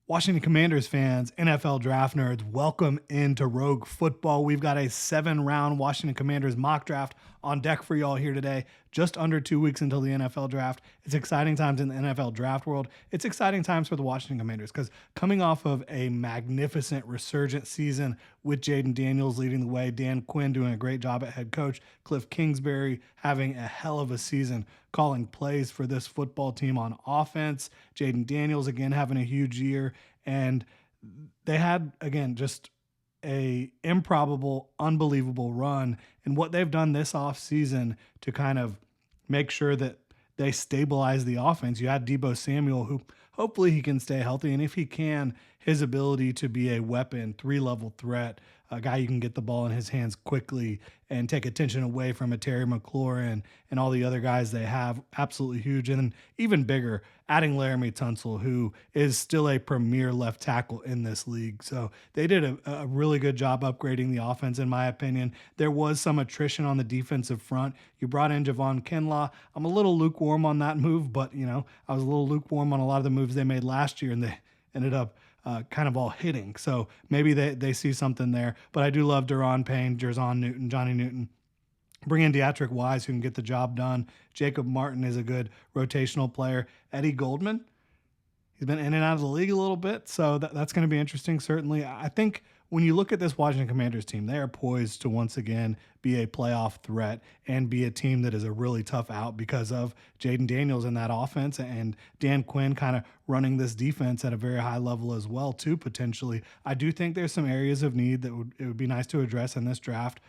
Washington Commanders fans, NFL draft nerds, welcome into Rogue Football. We've got a 7-round Washington Commanders mock draft on deck for y'all here today. Just under 2 weeks until the NFL draft. It's exciting times in the NFL draft world. It's exciting times for the Washington Commanders because coming off of a magnificent resurgent season with Jaden Daniels leading the way, Dan Quinn doing a great job at head coach, Cliff Kingsbury having a hell of a season calling plays for this football team on offense, Jaden Daniels again having a huge year, and they had, again, just a improbable, unbelievable run. And what they've done this offseason to kind of make sure that they stabilize the offense. You had Deebo Samuel, who hopefully he can stay healthy. And if he can, his ability to be a weapon, 3-level threat, a guy you can get the ball in his hands quickly and take attention away from a Terry McLaurin and all the other guys they have, absolutely huge. And then even bigger, adding Laramie Tunsil, who is still a premier left tackle in this league. So they did a really good job upgrading the offense, in my opinion. There was some attrition on the defensive front. You brought in Javon Kinlaw. I'm a little lukewarm on that move, but, I was a little lukewarm on a lot of the moves they made last year, and they ended up kind of all hitting. So maybe they see something there. But I do love Deron Payne, Jerzon Newton, Johnny Newton. Bring in Deatrick Wise, who can get the job done. Jacob Martin is a good rotational player. Eddie Goldman, he's been in and out of the league a little bit, so that's going to be interesting, certainly. I think when you look at this Washington Commanders team, they are poised to once again be a playoff threat and be a team that is a really tough out because of Jaden Daniels in that offense and Dan Quinn kind of running this defense at a very high level as well, too, potentially. I do think there's some areas of need that it would be nice to address in this draft.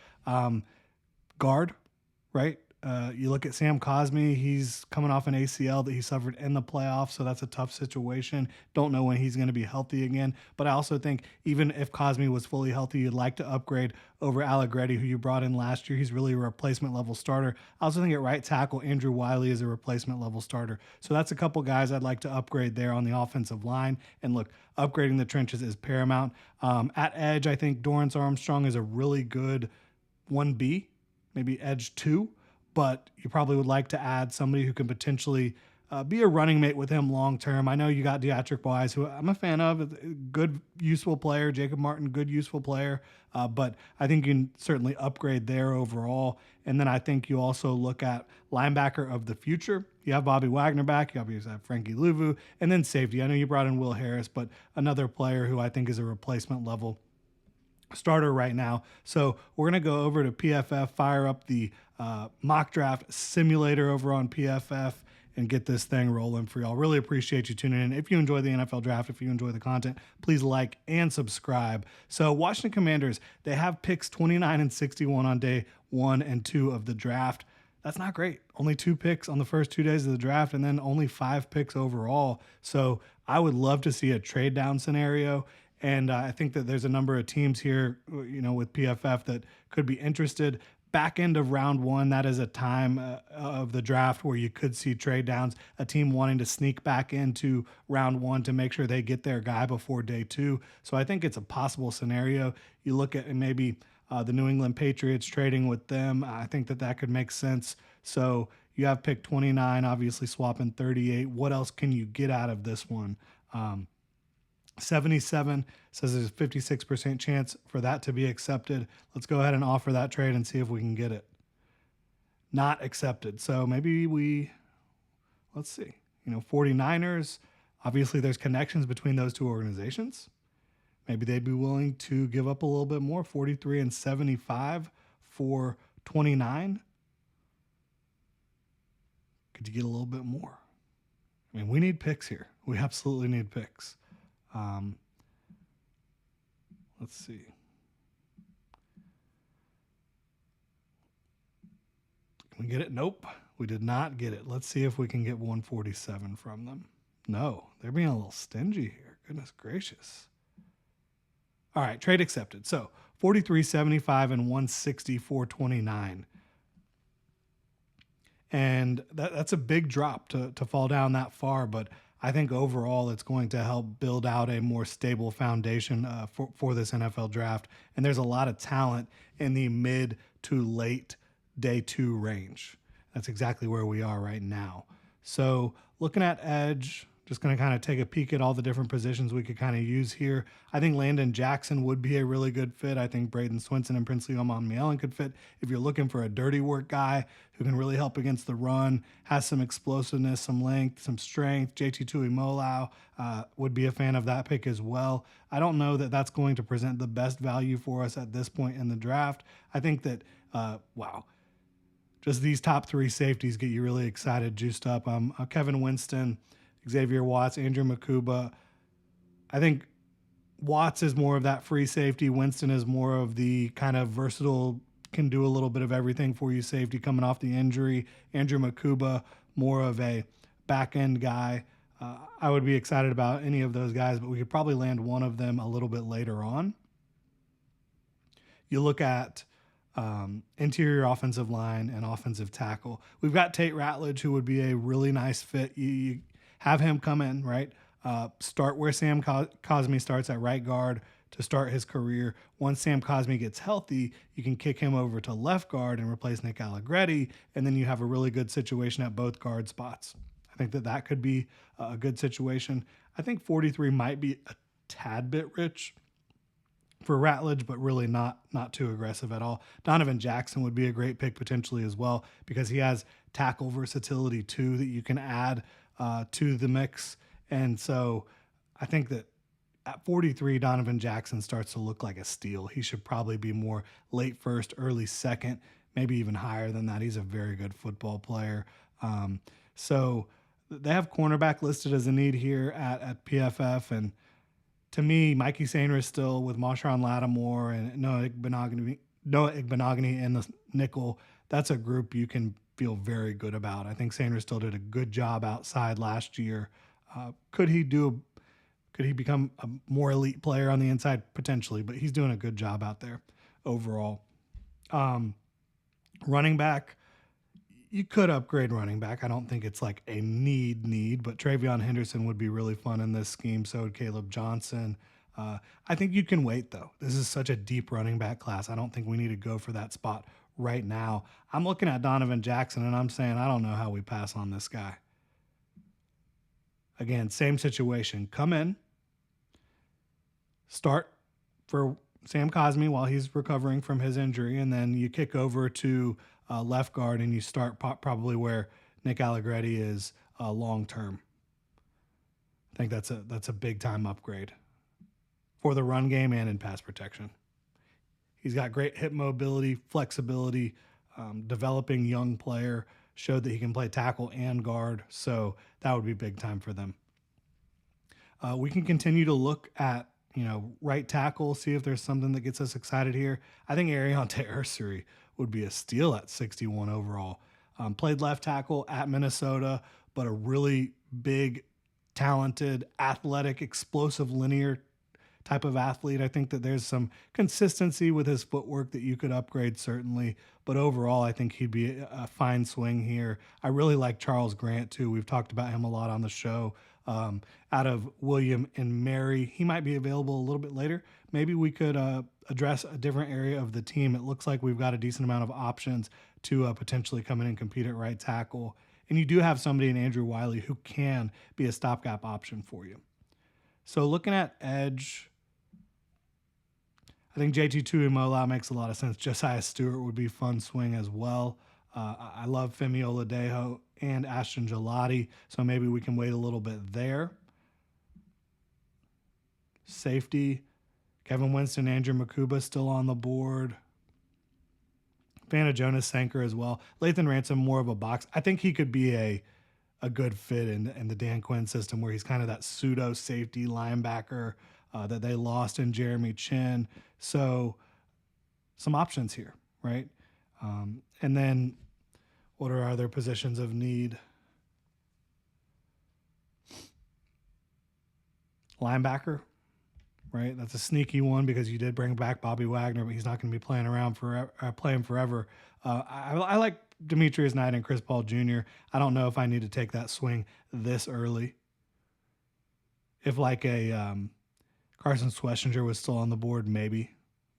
Guard, right? You look at Sam Cosmi, he's coming off an ACL that he suffered in the playoffs, so that's a tough situation. Don't know when he's going to be healthy again. But I also think even if Cosmi was fully healthy, you'd like to upgrade over Allegretti, who you brought in last year. He's really a replacement level starter. I also think at right tackle, Andrew Wiley is a replacement level starter. So that's a couple guys I'd like to upgrade there on the offensive line. And look, upgrading the trenches is paramount. At edge, I think Dorrance Armstrong is a really good 1B, maybe edge 2. But you probably would like to add somebody who can potentially be a running mate with him long term. I know you got Deatrick Wise, who I'm a fan of, good, useful player. Jacob Martin, good, useful player. But I think you can certainly upgrade there overall. And then I think you also look at linebacker of the future. You have Bobby Wagner back. You obviously have Frankie Luvu. And then safety. I know you brought in Will Harris, but another player who I think is a replacement level starter right now. So we're going to go over to PFF, fire up the mock draft simulator over on PFF, and get this thing rolling for y'all. Really appreciate you tuning in. If you enjoy the NFL draft, if you enjoy the content, please like and subscribe. So Washington Commanders, they have picks 29 and 61 on day 1 and 2 of the draft. That's not great. Only 2 picks on the first 2 days of the draft, and then only 5 picks overall. So I would love to see a trade down scenario. And I think that there's a number of teams here, with PFF that could be interested. Back end of round 1, that is a time of the draft where you could see trade downs, a team wanting to sneak back into round 1 to make sure they get their guy before day 2. So I think it's a possible scenario. You look at maybe the New England Patriots trading with them. I think that could make sense. So you have pick 29, obviously swapping 38. What else can you get out of this one? 77 says there's a 56% chance for that to be accepted. Let's go ahead and offer that trade and see if we can get it. Not accepted. So maybe let's see. 49ers, obviously there's connections between those two organizations. Maybe they'd be willing to give up a little bit more, 43 and 75 for 29. Could you get a little bit more? I mean, we need picks here. We absolutely need picks. Let's see. Can we get it? Nope, we did not get it. Let's see if we can get 147 from them. No, they're being a little stingy here. Goodness gracious. All right, trade accepted. So 43.75 and 164.29. And that's a big drop to fall down that far, but I think overall it's going to help build out a more stable foundation for this NFL draft. And there's a lot of talent in the mid to late day 2 range. That's exactly where we are right now. So looking at edge, Just going to kind of take a peek at all the different positions we could kind of use here. I think Landon Jackson would be a really good fit. I think Braden Swinson and Princely Omonmielen could fit. If you're looking for a dirty work guy who can really help against the run, has some explosiveness, some length, some strength, JT Tuimoloau would be a fan of that pick as well. I don't know that that's going to present the best value for us at this point in the draft. I think that, just these top three safeties get you really excited, juiced up. Kevin Winston, Xavier Watts, Andrew Makuba. I think Watts is more of that free safety. Winston is more of the kind of versatile, can do a little bit of everything for you safety coming off the injury. Andrew Makuba, more of a back end guy. I would be excited about any of those guys, but we could probably land one of them a little bit later on. You look at interior offensive line and offensive tackle. We've got Tate Ratledge, who would be a really nice fit. You have him come in, right? Start where Sam Cosmi starts at right guard to start his career. Once Sam Cosmi gets healthy, you can kick him over to left guard and replace Nick Allegretti, and then you have a really good situation at both guard spots. I think that could be a good situation. I think 43 might be a tad bit rich for Ratledge, but really not too aggressive at all. Donovan Jackson would be a great pick potentially as well, because he has tackle versatility too that you can add to the mix. And so I think that at 43, Donovan Jackson starts to look like a steal. He should probably be more late first, early second, maybe even higher than that. He's a very good football player. So they have cornerback listed as a need here at PFF. And to me, Mikey Sainris still with Marshawn Lattimore and Noah Igbenogany in the nickel. That's a group you can feel very good about. I think Sainris still did a good job outside last year. Could he become a more elite player on the inside? Potentially, but he's doing a good job out there overall. Running back, you could upgrade running back. I don't think it's like a need, but Travion Henderson would be really fun in this scheme. So would Caleb Johnson. I think you can wait, though. This is such a deep running back class. I don't think we need to go for that spot right now. I'm looking at Donovan Jackson, and I'm saying I don't know how we pass on this guy. Again, same situation. Come in, start for Sam Cosmi while he's recovering from his injury, and then you kick over to left guard and you start probably where Nick Allegretti is long term. I think that's a big time upgrade for the run game and in pass protection. He's got great hip mobility, flexibility, developing young player, showed that he can play tackle and guard, so that would be big time for them. We can continue to look at right tackle, see if there's something that gets us excited here. I think Ariante Ursary would be a steal at 61 overall. Played left tackle at Minnesota, but a really big, talented, athletic, explosive, linear type of athlete. I think that there's some consistency with his footwork that you could upgrade, certainly. But overall, I think he'd be a fine swing here. I really like Charles Grant, too. We've talked about him a lot on the show. Out of William and Mary, he might be available a little bit later. Maybe we could address a different area of the team. It looks like we've got a decent amount of options to potentially come in and compete at right tackle. And you do have somebody in Andrew Wiley who can be a stopgap option for you. So looking at edge, I think JT Tuimoloau makes a lot of sense. Josiah Stewart would be fun swing as well. I love Femi Oladejo and Ashton Gelati, so maybe we can wait a little bit there. Safety, Kevin Winston, Andrew Makuba still on the board. Fan of Jonas Sanker as well. Lathan Ransom, more of a box. I think he could be a good fit in the Dan Quinn system, where he's kind of that pseudo safety linebacker that they lost in Jeremy Chin. So some options here, right? And then what are other positions of need? Linebacker, right? That's a sneaky one because you did bring back Bobby Wagner, but he's not going to be playing forever. I like Demetrius Knight and Chris Paul Jr. I don't know if I need to take that swing this early. If like a Carson Schlesinger was still on the board, maybe,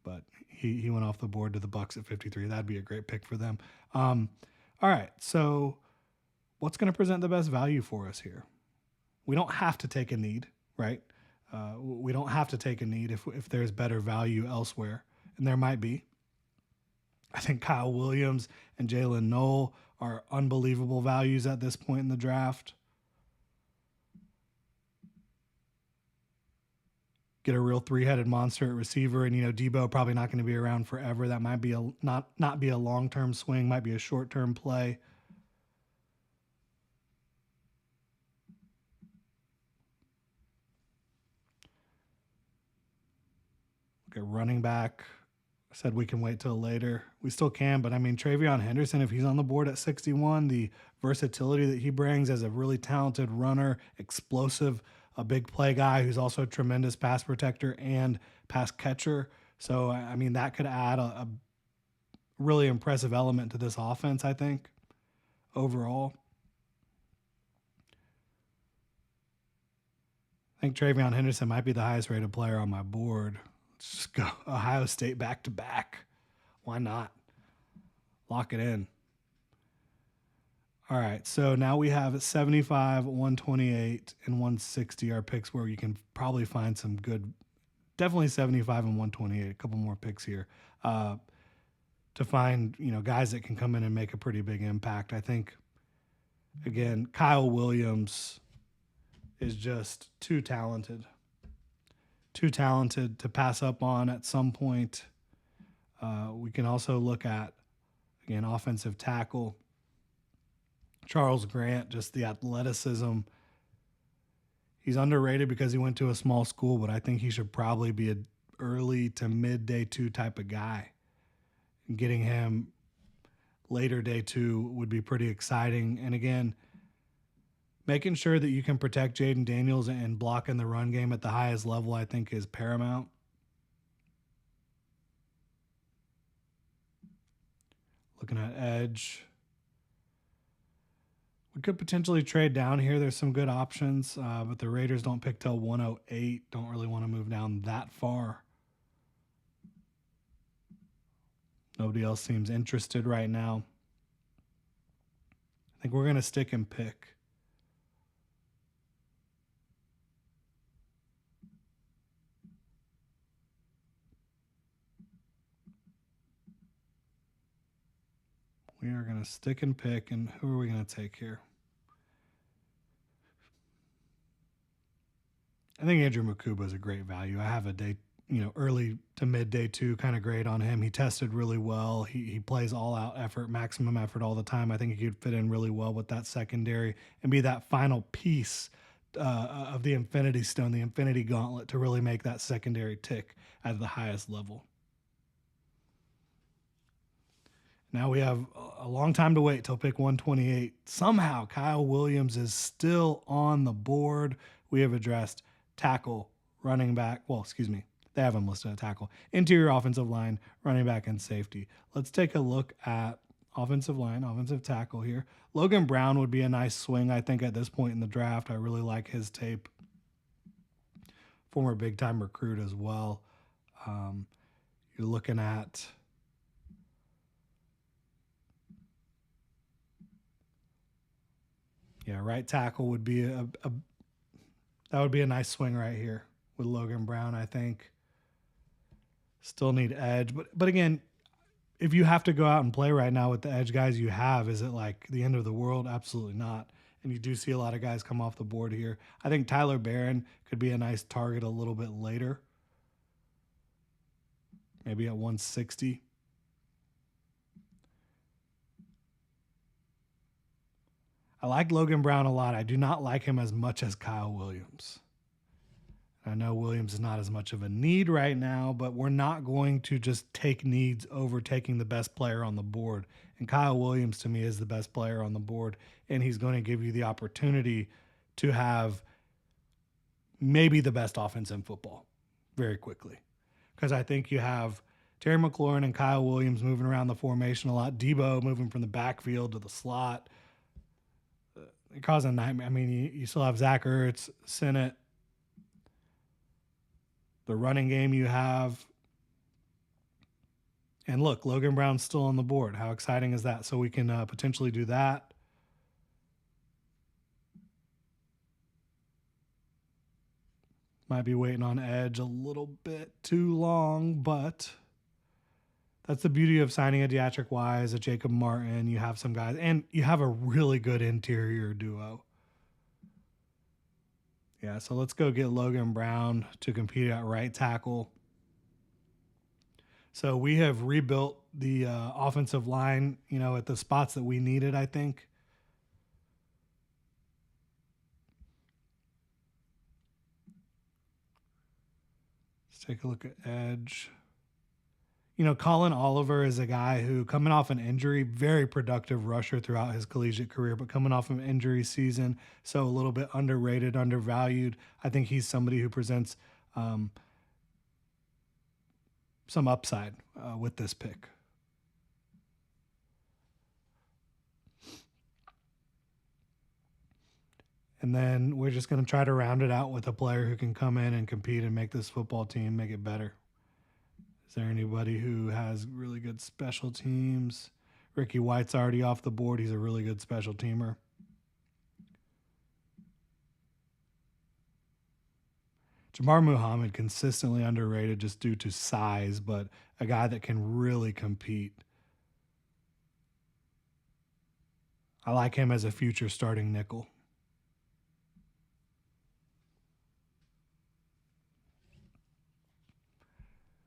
but he went off the board to the Bucks at 53. That'd be a great pick for them. All right, so what's going to present the best value for us here? We don't have to take a need, right? We don't have to take a need if there's better value elsewhere, and there might be. I think Kyle Williams and Jalen Noel are unbelievable values at this point in the draft. Get a real three-headed monster at receiver, and Debo probably not going to be around forever. That might be not be a long-term swing, might be a short-term play. Look at running back. I said we can wait till later. We still can, but I mean, TreVeyon Henderson, if he's on the board at 61, the versatility that he brings as a really talented runner, explosive, a big play guy who's also a tremendous pass protector and pass catcher. So, I mean, that could add a really impressive element to this offense, I think, overall. I think TreVeyon Henderson might be the highest rated player on my board. Let's just go Ohio State back to back. Why not? Lock it in. All right, so now we have 75, 128, and 160 are picks where you can probably find some good, definitely 75 and 128, a couple more picks here to find, guys that can come in and make a pretty big impact. I think, again, Kyle Williams is just too talented to pass up on at some point. We can also look at, again, offensive tackle. Charles Grant, just the athleticism. He's underrated because he went to a small school, but I think he should probably be an early to mid day two type of guy. And getting him later day two would be pretty exciting. And again, making sure that you can protect Jaden Daniels and block in the run game at the highest level, I think, is paramount. Looking at edge. We could potentially trade down here. There's some good options, but the Raiders don't pick till 108. Don't really want to move down that far. Nobody else seems interested right now. I think we're going to stick and pick. We are going to stick and pick, and who are we going to take here? I think Andrew Mukuba is a great value. I have a day, early to mid day two kind of grade on him. He tested really well. He plays all out effort, maximum effort all the time. I think he could fit in really well with that secondary and be that final piece of the Infinity Stone, the Infinity Gauntlet, to really make that secondary tick at the highest level. Now we have a long time to wait till pick 128. Somehow Kyle Williams is still on the board. We have addressed tackle, running back. Well, excuse me. They have him listed at tackle. Interior offensive line, running back, and safety. Let's take a look at offensive line, offensive tackle here. Logan Brown would be a nice swing, I think, at this point in the draft. I really like his tape. Former big-time recruit as well. You're looking at... Yeah, right tackle would be that would be a nice swing right here with Logan Brown, I think. Still need edge, but again, if you have to go out and play right now with the edge guys you have, is it like the end of the world? Absolutely not. And you do see a lot of guys come off the board here. I think Tyler Barron could be a nice target a little bit later. Maybe at 160. I like Logan Brown a lot. I do not like him as much as Kyle Williams. I know Williams is not as much of a need right now, but we're not going to just take needs over taking the best player on the board. And Kyle Williams, to me, is the best player on the board, and he's going to give you the opportunity to have maybe the best offense in football very quickly. Because I think you have Terry McLaurin and Kyle Williams moving around the formation a lot, Debo moving from the backfield to the slot. It causes a nightmare. I mean, you still have Zach Ertz, Sennett, the running game you have. And look, Logan Brown's still on the board. How exciting is that? So we can potentially do that. Might be waiting on edge a little bit too long, but that's the beauty of signing a Deatrick Wise, a Jacob Martin. You have some guys, and you have a really good interior duo. Yeah, so let's go get Logan Brown to compete at right tackle. So we have rebuilt the offensive line, at the spots that we needed, I think. Let's take a look at edge. Colin Oliver is a guy who, coming off an injury, very productive rusher throughout his collegiate career, but coming off an injury season, so a little bit underrated, undervalued. I think he's somebody who presents some upside with this pick. And then we're just going to try to round it out with a player who can come in and compete and make this football team make it better. Is there anybody who has really good special teams? Ricky White's already off the board. He's a really good special teamer. Jabbar Muhammad, consistently underrated just due to size, but a guy that can really compete. I like him as a future starting nickel.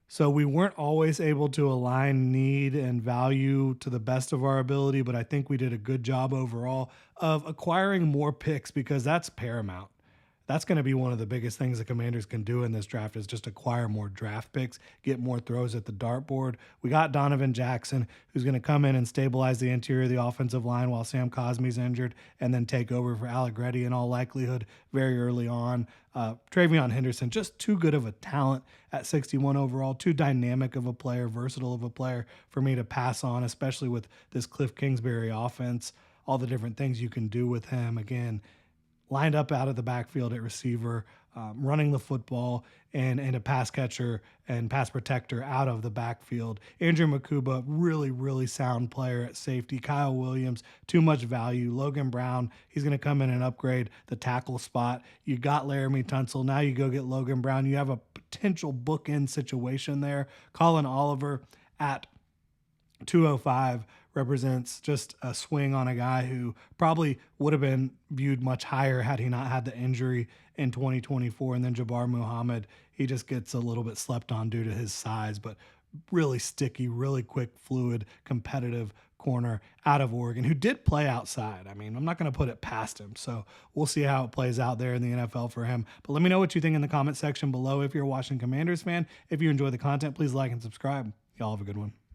So we weren't always able to align need and value to the best of our ability, but I think we did a good job overall of acquiring more picks because that's paramount. That's going to be one of the biggest things the Commanders can do in this draft is just acquire more draft picks, get more throws at the dartboard. We got Donovan Jackson, who's going to come in and stabilize the interior of the offensive line while Sam Cosmi's injured and then take over for Allegretti in all likelihood very early on. Travion Henderson, just too good of a talent at 61 overall, too dynamic of a player, versatile of a player for me to pass on, especially with this Cliff Kingsbury offense, all the different things you can do with him. Again, lined up out of the backfield at receiver, running the football, and a pass catcher and pass protector out of the backfield. Andrew Makuba, really, really sound player at safety. Kyle Williams, too much value. Logan Brown, he's going to come in and upgrade the tackle spot. You got Laramie Tunsil. Now you go get Logan Brown. You have a potential bookend situation there. Colin Oliver at 205 represents just a swing on a guy who probably would have been viewed much higher had he not had the injury in 2024. And then Jabbar Muhammad, he just gets a little bit slept on due to his size, but really sticky, really quick, fluid, competitive corner out of Oregon who did play outside. I mean, I'm not going to put it past him. So we'll see how it plays out there in the NFL for him. But let me know what you think in the comment section below if you're a Washington Commanders fan. If you enjoy the content, please like and subscribe. Y'all have a good one.